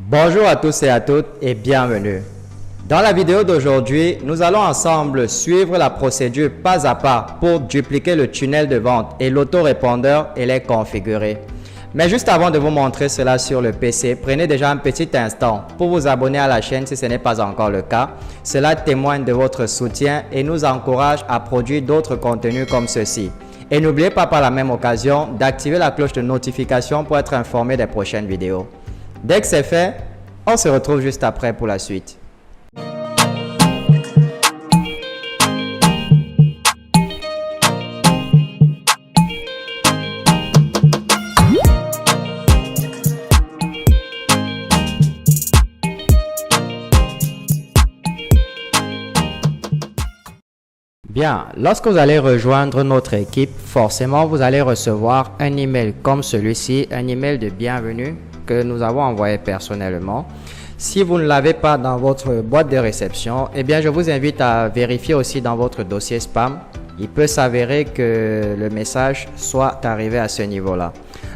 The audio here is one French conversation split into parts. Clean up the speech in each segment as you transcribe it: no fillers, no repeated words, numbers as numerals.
Bonjour à tous et à toutes et bienvenue. Dans la vidéo d'aujourd'hui, nous allons ensemble suivre la procédure pas à pas pour dupliquer le tunnel de vente et l'autorépondeur et les configurer. Mais juste avant de vous montrer cela sur le PC, prenez déjà un petit instant pour vous abonner à la chaîne si ce n'est pas encore le cas. Cela témoigne de votre soutien et nous encourage à produire d'autres contenus comme ceci. Et n'oubliez pas par la même occasion d'activer la cloche de notification pour être informé des prochaines vidéos. Dès que c'est fait, on se retrouve juste après pour la suite. Bien, lorsque vous allez rejoindre notre équipe, forcément vous allez recevoir un email comme celui-ci, un email de bienvenue que nous avons envoyé personnellement. Si vous ne l'avez pas dans votre boîte de réception, eh bien je vous invite à vérifier aussi dans votre dossier spam. Il peut s'avérer que le message soit arrivé à ce niveau-là.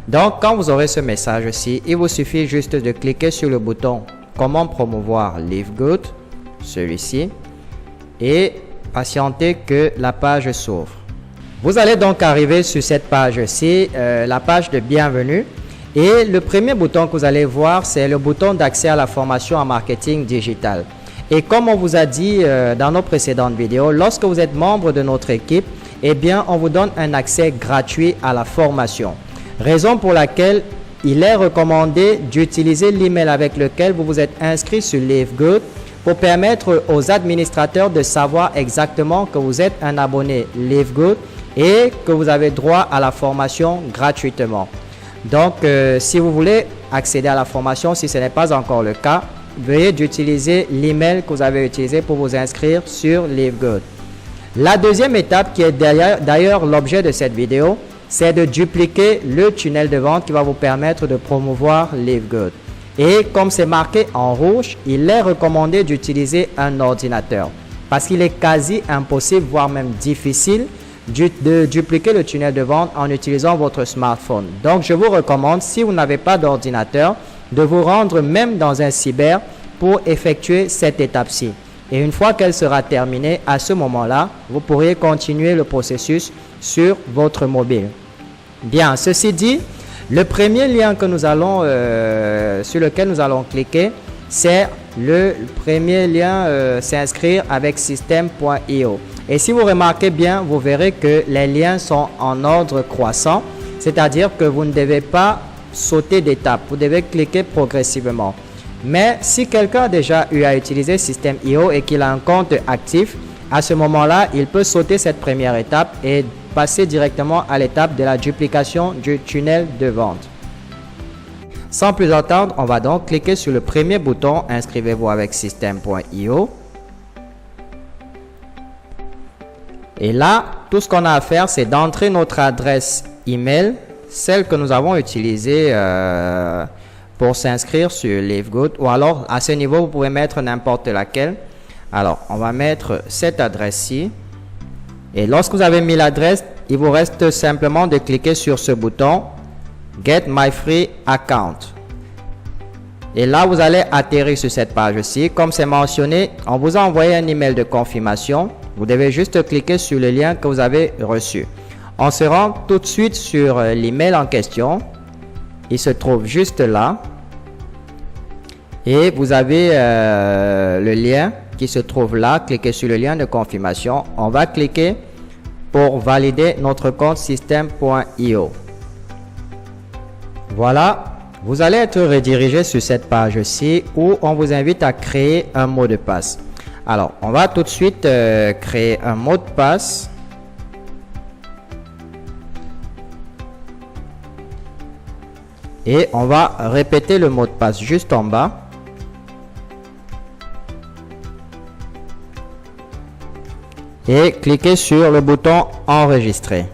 Donc quand vous aurez ce message-ci, il vous suffit juste de cliquer sur le bouton comment promouvoir LiveGood, celui-ci, et patienter que la page s'ouvre. Vous allez donc arriver sur cette page-ci, la page de bienvenue. Et le premier bouton que vous allez voir, c'est le bouton d'accès à la formation en marketing digital. Et comme on vous a dit dans nos précédentes vidéos, lorsque vous êtes membre de notre équipe, eh bien, on vous donne un accès gratuit à la formation. Raison pour laquelle il est recommandé d'utiliser l'email avec lequel vous vous êtes inscrit sur LiveGood pour permettre aux administrateurs de savoir exactement que vous êtes un abonné LiveGood et que vous avez droit à la formation gratuitement. Donc, si vous voulez accéder à la formation, si ce n'est pas encore le cas, veuillez d'utiliser l'email que vous avez utilisé pour vous inscrire sur LiveGood. La deuxième étape, qui est d'ailleurs l'objet de cette vidéo, c'est de dupliquer le tunnel de vente qui va vous permettre de promouvoir LiveGood. Et comme c'est marqué en rouge, il est recommandé d'utiliser un ordinateur parce qu'il est quasi impossible, voire même difficile, de dupliquer le tunnel de vente en utilisant votre smartphone. Donc, je vous recommande, si vous n'avez pas d'ordinateur, de vous rendre même dans un cyber pour effectuer cette étape-ci. Et une fois qu'elle sera terminée, à ce moment-là, vous pourrez continuer le processus sur votre mobile. Bien, ceci dit, le premier lien que nous allons, sur lequel nous allons cliquer, c'est le premier lien s'inscrire avec système.io. Et si vous remarquez bien, vous verrez que les liens sont en ordre croissant, c'est-à-dire que vous ne devez pas sauter d'étape, vous devez cliquer progressivement. Mais si quelqu'un a déjà eu à utiliser Système.io et qu'il a un compte actif, à ce moment-là, il peut sauter cette première étape et passer directement à l'étape de la duplication du tunnel de vente. Sans plus attendre, on va donc cliquer sur le premier bouton « Inscrivez-vous avec Système.io ». Et là, tout ce qu'on a à faire, c'est d'entrer notre adresse email, celle que nous avons utilisée pour s'inscrire sur LiveGood. Ou alors, à ce niveau, vous pouvez mettre n'importe laquelle. Alors, on va mettre cette adresse-ci. Et lorsque vous avez mis l'adresse, il vous reste simplement de cliquer sur ce bouton « Get my free account ». Et là, vous allez atterrir sur cette page-ci. Comme c'est mentionné, on vous a envoyé un email de confirmation. Vous devez juste cliquer sur le lien que vous avez reçu. On se rend tout de suite sur l'email en question. Il se trouve juste là. Et vous avez le lien qui se trouve là. Cliquez sur le lien de confirmation. On va cliquer pour valider notre compte système.io. Voilà. Vous allez être redirigé sur cette page-ci où on vous invite à créer un mot de passe. Alors, on va tout de suite créer un mot de passe. Et on va répéter le mot de passe juste en bas. Et cliquez sur le bouton enregistrer.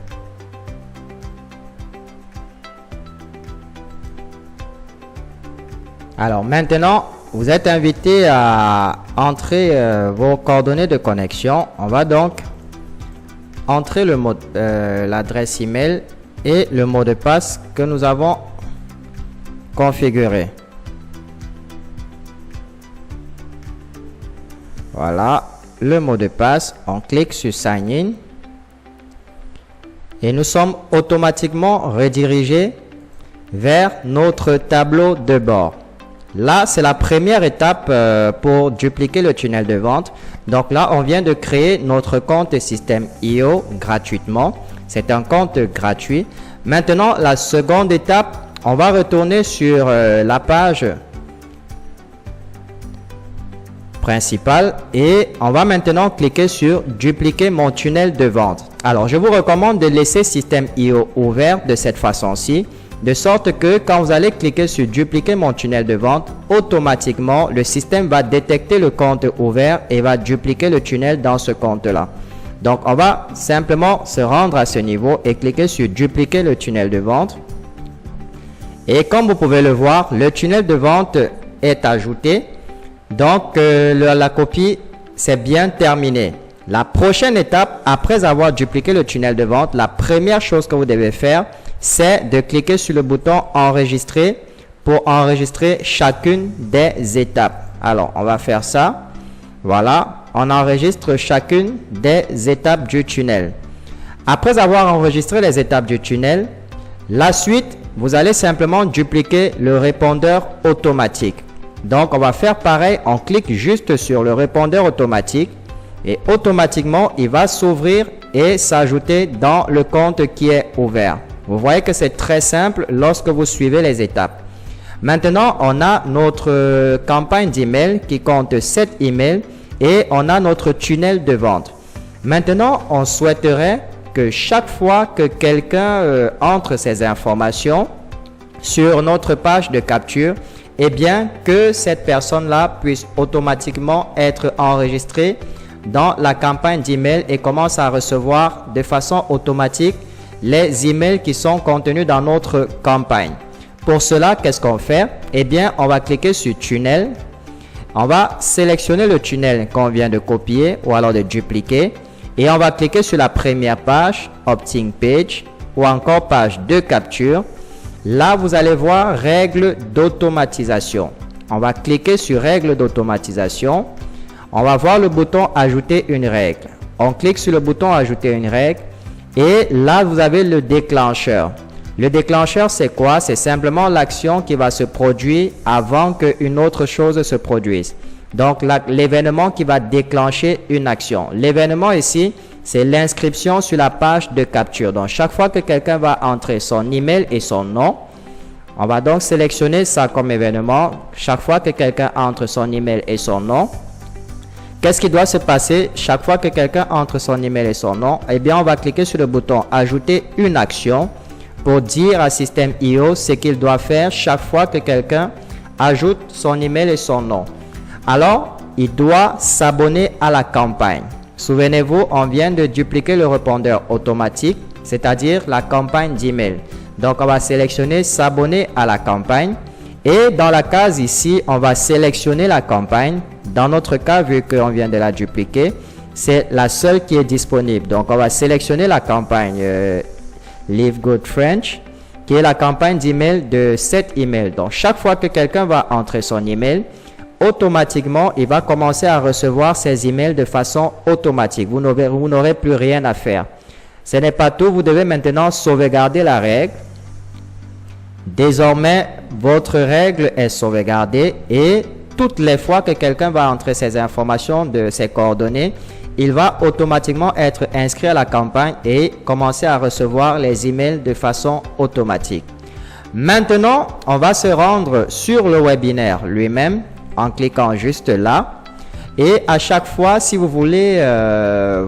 Alors maintenant, vous êtes invité à entrer vos coordonnées de connexion. On va donc entrer l'adresse email et le mot de passe que nous avons configuré. Voilà le mot de passe. On clique sur Sign In. Et nous sommes automatiquement redirigés vers notre tableau de bord. Là, c'est la première étape pour dupliquer le tunnel de vente. Donc là, on vient de créer notre compte Systeme.io gratuitement. C'est un compte gratuit. Maintenant, la seconde étape, on va retourner sur la page principale et on va maintenant cliquer sur dupliquer mon tunnel de vente. Alors, je vous recommande de laisser Systeme.io ouvert de cette façon-ci, de sorte que quand vous allez cliquer sur dupliquer mon tunnel de vente, automatiquement, le système va détecter le compte ouvert et va dupliquer le tunnel dans ce compte-là. Donc, on va simplement se rendre à ce niveau et cliquer sur dupliquer le tunnel de vente. Et comme vous pouvez le voir, le tunnel de vente est ajouté. Donc, la copie, c'est bien terminé. La prochaine étape, après avoir dupliqué le tunnel de vente, la première chose que vous devez faire, c'est de cliquer sur le bouton enregistrer pour enregistrer chacune des étapes. Alors, on va faire ça. Voilà, on enregistre chacune des étapes du tunnel. Après avoir enregistré les étapes du tunnel, la suite, vous allez simplement dupliquer le répondeur automatique. Donc, on va faire pareil, on clique juste sur le répondeur automatique et automatiquement, il va s'ouvrir et s'ajouter dans le compte qui est ouvert. Vous voyez que c'est très simple lorsque vous suivez les étapes. Maintenant, on a notre campagne d'email qui compte 7 emails et on a notre tunnel de vente. Maintenant, on souhaiterait que chaque fois que quelqu'un entre ses informations sur notre page de capture, eh bien que cette personne-là puisse automatiquement être enregistrée dans la campagne d'email et commence à recevoir de façon automatique les emails qui sont contenus dans notre campagne. Pour cela, qu'est-ce qu'on fait? Eh bien, on va cliquer sur tunnel. On va sélectionner le tunnel qu'on vient de copier ou alors de dupliquer et on va cliquer sur la première page, Opting Page ou encore page de capture. Là, vous allez voir règles d'automatisation. On va cliquer sur règles d'automatisation. On va voir le bouton ajouter une règle. On clique sur le bouton ajouter une règle. Et là, vous avez le déclencheur. Le déclencheur, c'est quoi? C'est simplement l'action qui va se produire avant qu'une autre chose se produise. Donc, l'événement qui va déclencher une action. L'événement ici, c'est l'inscription sur la page de capture. Donc, chaque fois que quelqu'un va entrer son email et son nom, on va donc sélectionner ça comme événement. Chaque fois que quelqu'un entre son email et son nom, qu'est-ce qui doit se passer chaque fois que quelqu'un entre son email et son nom? Eh bien, on va cliquer sur le bouton ajouter une action pour dire à Systeme.io ce qu'il doit faire chaque fois que quelqu'un ajoute son email et son nom. Alors, il doit s'abonner à la campagne. Souvenez-vous, on vient de dupliquer le répondeur automatique, c'est-à-dire la campagne d'email. Donc, on va sélectionner s'abonner à la campagne. Et dans la case ici, on va sélectionner la campagne. Dans notre cas, vu qu'on vient de la dupliquer, c'est la seule qui est disponible. Donc, on va sélectionner la campagne Live Good French, qui est la campagne d'email de 7 emails. Donc, chaque fois que quelqu'un va entrer son email, automatiquement, il va commencer à recevoir ses emails de façon automatique. Vous n'aurez plus rien à faire. Ce n'est pas tout. Vous devez maintenant sauvegarder la règle. Désormais, votre règle est sauvegardée et toutes les fois que quelqu'un va entrer ses informations de ses coordonnées, il va automatiquement être inscrit à la campagne et commencer à recevoir les emails de façon automatique. Maintenant, on va se rendre sur le webinaire lui-même en cliquant juste là. Et à chaque fois, si vous voulez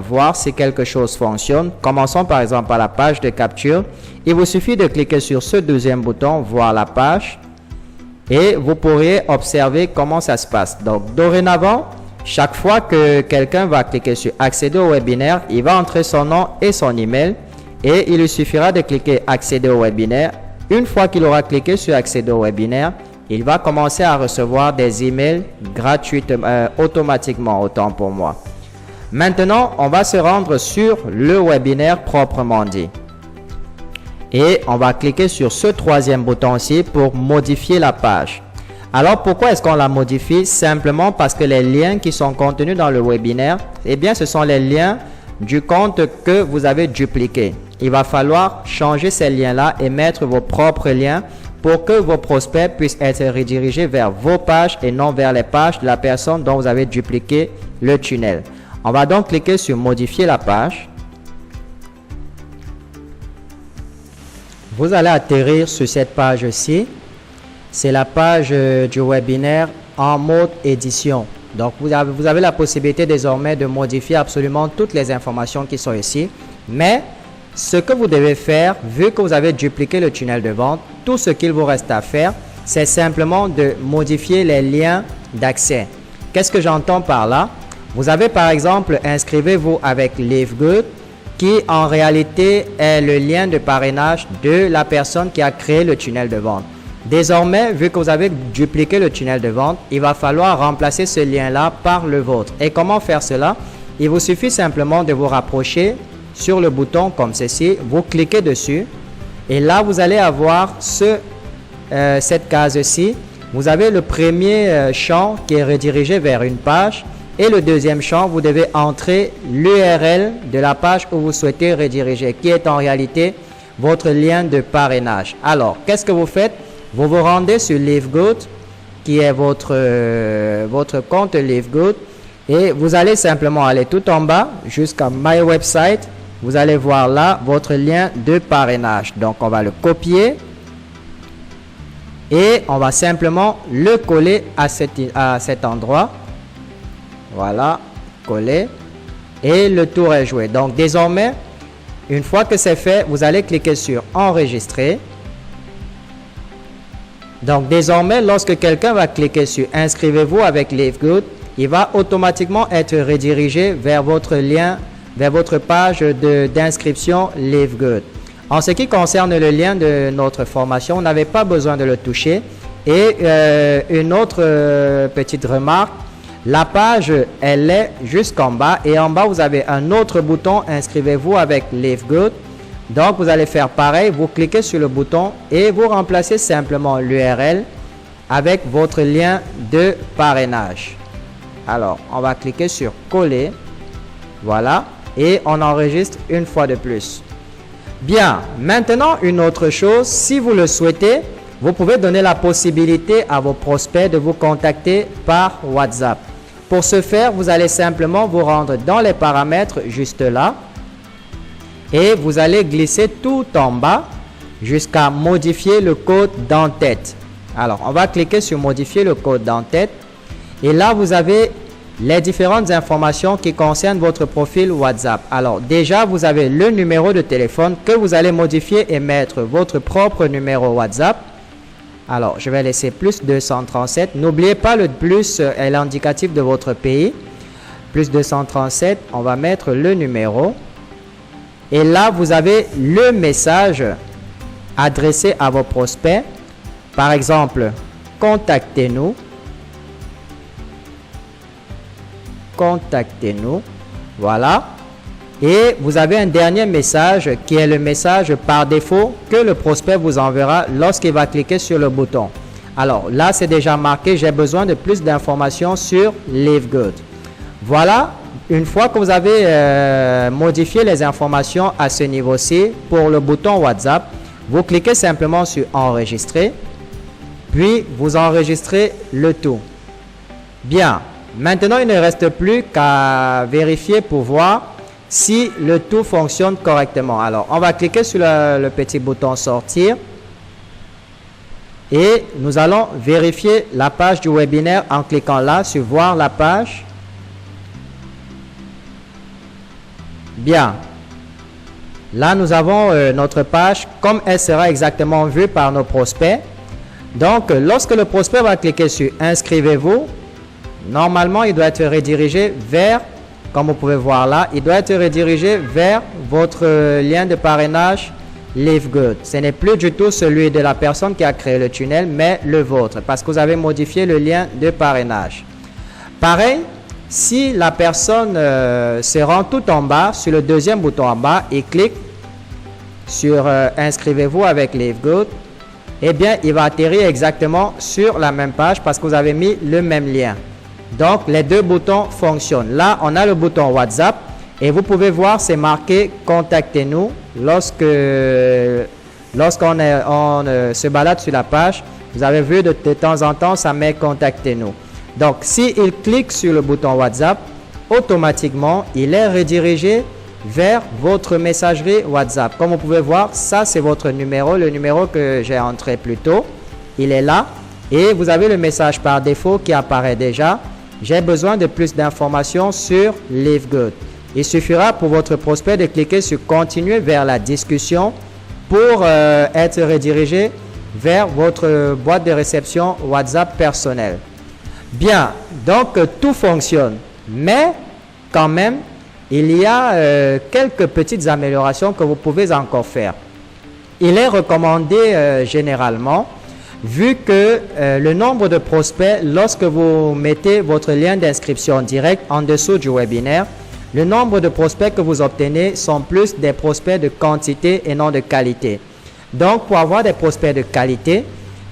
voir si quelque chose fonctionne, commençons par exemple par la page de capture. Il vous suffit de cliquer sur ce deuxième bouton, voir la page. Et vous pourriez observer comment ça se passe. Donc, dorénavant, chaque fois que quelqu'un va cliquer sur accéder au webinaire, il va entrer son nom et son email. Et il lui suffira de cliquer accéder au webinaire. Une fois qu'il aura cliqué sur accéder au webinaire, il va commencer à recevoir des emails gratuitement, automatiquement, autant pour moi. Maintenant, on va se rendre sur le webinaire proprement dit. Et on va cliquer sur ce troisième bouton ici pour modifier la page. Alors, pourquoi est-ce qu'on la modifie? Simplement parce que les liens qui sont contenus dans le webinaire, eh bien, ce sont les liens du compte que vous avez dupliqué. Il va falloir changer ces liens-là et mettre vos propres liens pour que vos prospects puissent être redirigés vers vos pages et non vers les pages de la personne dont vous avez dupliqué le tunnel. On va donc cliquer sur modifier la page. Vous allez atterrir sur cette page-ci. C'est la page du webinaire en mode édition. Donc, vous avez la possibilité désormais de modifier absolument toutes les informations qui sont ici. Mais ce que vous devez faire, vu que vous avez dupliqué le tunnel de vente, tout ce qu'il vous reste à faire, c'est simplement de modifier les liens d'accès. Qu'est-ce que j'entends par là? Vous avez par exemple, inscrivez-vous avec LiveGood, qui en réalité est le lien de parrainage de la personne qui a créé le tunnel de vente. Désormais, vu que vous avez dupliqué le tunnel de vente, il va falloir remplacer ce lien-là par le vôtre. Et comment faire cela? Il vous suffit simplement de vous rapprocher sur le bouton comme ceci, vous cliquez dessus et là vous allez avoir cette case-ci. Vous avez le premier champ qui est redirigé vers une page et le deuxième champ, vous devez entrer l'URL de la page où vous souhaitez rediriger, qui est en réalité votre lien de parrainage. Alors, qu'est-ce que vous faites? Vous vous rendez sur LiveGood, qui est votre compte LiveGood, et vous allez simplement aller tout en bas jusqu'à My Website. Vous allez voir là votre lien de parrainage. Donc, on va le copier et on va simplement le coller à cet endroit. Voilà, coller et le tour est joué. Donc, désormais, une fois que c'est fait, vous allez cliquer sur enregistrer. Donc, désormais, lorsque quelqu'un va cliquer sur inscrivez-vous avec LiveGood, il va automatiquement être redirigé vers votre lien, vers votre page d'inscription LiveGood. En ce qui concerne le lien de notre formation, on n'avait pas besoin de le toucher. Et une autre petite remarque, la page, elle est jusqu'en bas et en bas, vous avez un autre bouton inscrivez-vous avec LiveGood. Donc, vous allez faire pareil, vous cliquez sur le bouton et vous remplacez simplement l'URL avec votre lien de parrainage. Alors, on va cliquer sur coller. Voilà. Et on enregistre une fois de plus. Bien. Maintenant, une autre chose, si vous le souhaitez, vous pouvez donner la possibilité à vos prospects de vous contacter par WhatsApp. Pour ce faire, vous allez simplement vous rendre dans les paramètres juste là. Et vous allez glisser tout en bas jusqu'à modifier le code d'en-tête. Alors, on va cliquer sur modifier le code d'en-tête. Et là, vous avez les différentes informations qui concernent votre profil WhatsApp. Alors, déjà, vous avez le numéro de téléphone que vous allez modifier et mettre votre propre numéro WhatsApp. Alors, je vais laisser plus 237. N'oubliez pas, le plus est l'indicatif de votre pays. Plus 237, on va mettre le numéro. Et là, vous avez le message adressé à vos prospects. Par exemple, contactez-nous. Contactez-nous. Voilà. Et vous avez un dernier message qui est le message par défaut que le prospect vous enverra lorsqu'il va cliquer sur le bouton. Alors là, c'est déjà marqué, j'ai besoin de plus d'informations sur LiveGood. Voilà. Une fois que vous avez modifié les informations à ce niveau-ci pour le bouton WhatsApp, vous cliquez simplement sur enregistrer, puis vous enregistrez le tout. Bien, maintenant il ne reste plus qu'à vérifier pour voir si le tout fonctionne correctement. Alors, on va cliquer sur le petit bouton sortir et nous allons vérifier la page du webinaire en cliquant là sur voir la page. Bien, là nous avons notre page comme elle sera exactement vue par nos prospects. Donc, lorsque le prospect va cliquer sur inscrivez-vous, normalement il doit être redirigé vers, comme vous pouvez voir là, il doit être redirigé vers votre lien de parrainage LiveGood. Ce n'est plus du tout celui de la personne qui a créé le tunnel, mais le vôtre, parce que vous avez modifié le lien de parrainage. Pareil, si la personne se rend tout en bas, sur le deuxième bouton en bas, et clique sur inscrivez-vous avec LiveGood, eh bien, il va atterrir exactement sur la même page parce que vous avez mis le même lien. Donc, les deux boutons fonctionnent. Là, on a le bouton WhatsApp et vous pouvez voir, c'est marqué « Contactez-nous » lorsqu'on se balade sur la page. Vous avez vu de temps en temps, ça met « Contactez-nous ». Donc, s'il clique sur le bouton WhatsApp, automatiquement, il est redirigé vers votre messagerie WhatsApp. Comme vous pouvez voir, ça c'est votre numéro, le numéro que j'ai entré plus tôt. Il est là et vous avez le message par défaut qui apparaît déjà. J'ai besoin de plus d'informations sur LiveGood. Il suffira pour votre prospect de cliquer sur continuer vers la discussion pour être redirigé vers votre boîte de réception WhatsApp personnelle. Bien, donc tout fonctionne, mais quand même, il y a quelques petites améliorations que vous pouvez encore faire. Il est recommandé généralement, vu que le nombre de prospects, lorsque vous mettez votre lien d'inscription direct en dessous du webinaire, le nombre de prospects que vous obtenez sont plus des prospects de quantité et non de qualité. Donc, pour avoir des prospects de qualité,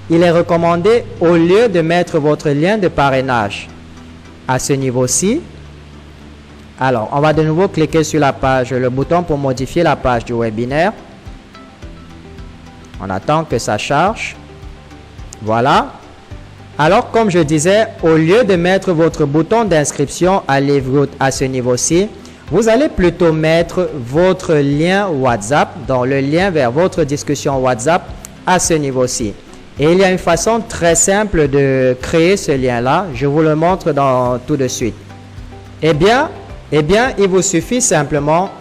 il est recommandé, au lieu de mettre votre lien de parrainage à ce niveau-ci, alors, on va de nouveau cliquer sur la page, le bouton pour modifier la page du webinaire. On attend que ça charge. Voilà. Alors, comme je disais, au lieu de mettre votre bouton d'inscription à LiveGood à ce niveau-ci, vous allez plutôt mettre votre lien WhatsApp, donc le lien vers votre discussion WhatsApp à ce niveau-ci. Et il y a une façon très simple de créer ce lien-là. Je vous le montre tout de suite. Eh bien, il vous suffit simplement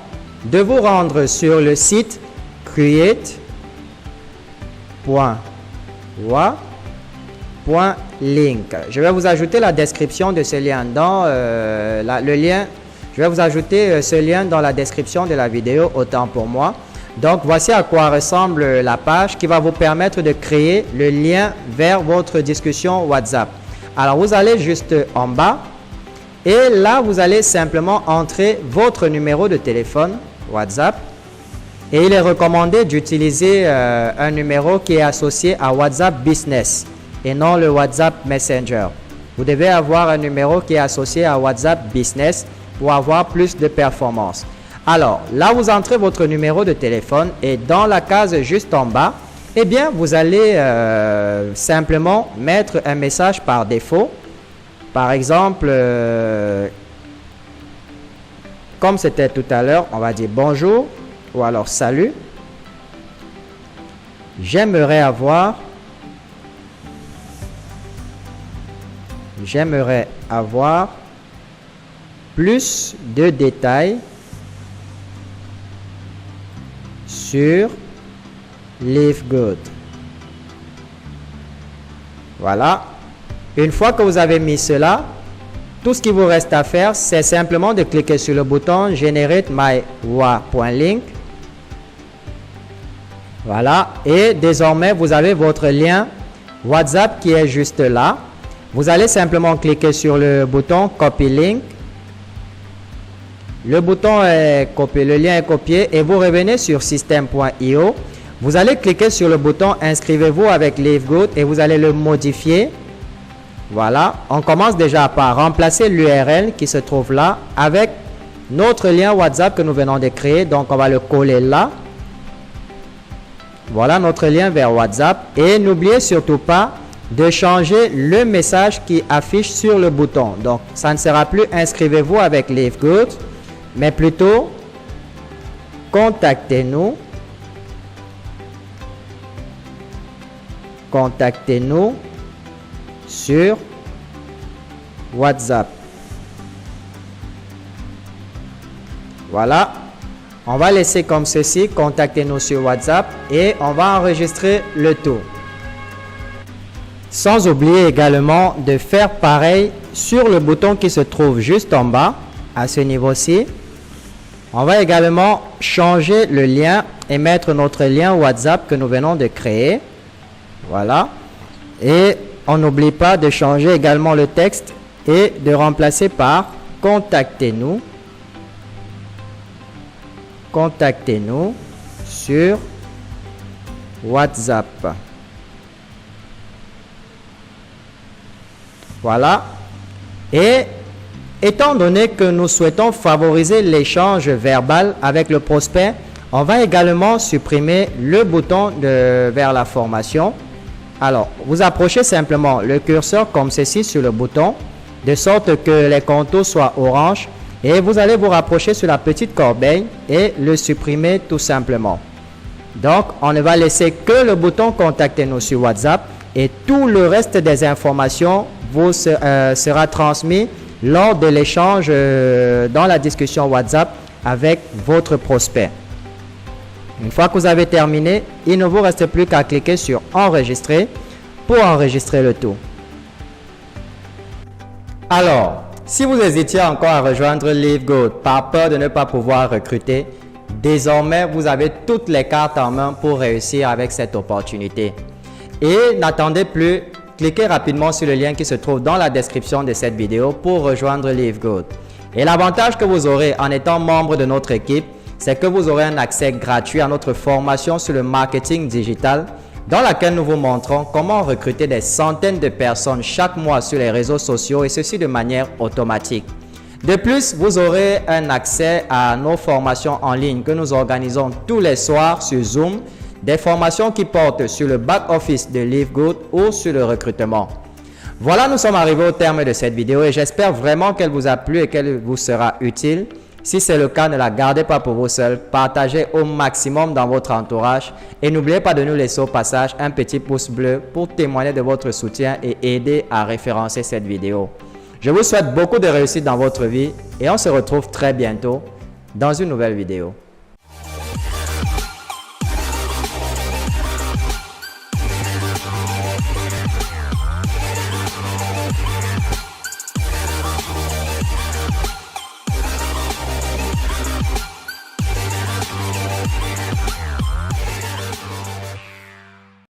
de vous rendre sur le site create.wa.link. Je vais vous ajouter la description de ce lien dans je vais vous ajouter ce lien dans la description de la vidéo, autant pour moi. Donc, voici à quoi ressemble la page qui va vous permettre de créer le lien vers votre discussion WhatsApp. Alors, vous allez juste en bas et là, vous allez simplement entrer votre numéro de téléphone WhatsApp et il est recommandé d'utiliser un numéro qui est associé à WhatsApp Business et non le WhatsApp Messenger. Vous devez avoir un numéro qui est associé à WhatsApp Business pour avoir plus de performance. Alors, là, vous entrez votre numéro de téléphone et dans la case juste en bas, eh bien, vous allez simplement mettre un message par défaut. Par exemple, comme c'était tout à l'heure, on va dire bonjour ou alors salut. J'aimerais avoir plus de détails sur LiveGood. Voilà. Une fois que vous avez mis cela, tout ce qu'il vous reste à faire, c'est simplement de cliquer sur le bouton Generate my wa.link. Voilà. Et désormais, vous avez votre lien WhatsApp qui est juste là. Vous allez simplement cliquer sur le bouton Copy Link. Le bouton est copié, le lien est copié et vous revenez sur system.io. Vous allez cliquer sur le bouton Inscrivez-vous avec LiveGood et vous allez le modifier. Voilà, on commence déjà par remplacer l'URL qui se trouve là avec notre lien WhatsApp que nous venons de créer. Donc, on va le coller là. Voilà notre lien vers WhatsApp. Et n'oubliez surtout pas de changer le message qui affiche sur le bouton. Donc, ça ne sera plus Inscrivez-vous avec LiveGood, mais plutôt Contactez-nous. Contactez-nous sur WhatsApp. Voilà. On va laisser comme ceci, contactez-nous sur WhatsApp et on va enregistrer le tout. Sans oublier également de faire pareil sur le bouton qui se trouve juste en bas, à ce niveau-ci. On va également changer le lien et mettre notre lien WhatsApp que nous venons de créer. Voilà. Et on n'oublie pas de changer également le texte et de remplacer par contactez-nous. Contactez-nous sur WhatsApp. Voilà. Et étant donné que nous souhaitons favoriser l'échange verbal avec le prospect, on va également supprimer le bouton vers la formation. Alors, vous approchez simplement le curseur comme ceci sur le bouton, de sorte que les contours soient orange, et vous allez vous rapprocher sur la petite corbeille et le supprimer tout simplement. Donc, on ne va laisser que le bouton Contactez-nous sur WhatsApp et tout le reste des informations vous sera transmis lors de l'échange dans la discussion WhatsApp avec votre prospect. Une fois que vous avez terminé, il ne vous reste plus qu'à cliquer sur Enregistrer pour enregistrer le tout. Alors, si vous hésitiez encore à rejoindre LiveGood par peur de ne pas pouvoir recruter, désormais vous avez toutes les cartes en main pour réussir avec cette opportunité. Et n'attendez plus, cliquez rapidement sur le lien qui se trouve dans la description de cette vidéo pour rejoindre LiveGood. Et l'avantage que vous aurez en étant membre de notre équipe, c'est que vous aurez un accès gratuit à notre formation sur le marketing digital dans laquelle nous vous montrons comment recruter des centaines de personnes chaque mois sur les réseaux sociaux et ceci de manière automatique. De plus, vous aurez un accès à nos formations en ligne que nous organisons tous les soirs sur Zoom, des formations qui portent sur le back-office de LiveGood ou sur le recrutement. Voilà, nous sommes arrivés au terme de cette vidéo et j'espère vraiment qu'elle vous a plu et qu'elle vous sera utile. Si c'est le cas, ne la gardez pas pour vous seul, partagez au maximum dans votre entourage et n'oubliez pas de nous laisser au passage un petit pouce bleu pour témoigner de votre soutien et aider à référencer cette vidéo. Je vous souhaite beaucoup de réussite dans votre vie et on se retrouve très bientôt dans une nouvelle vidéo.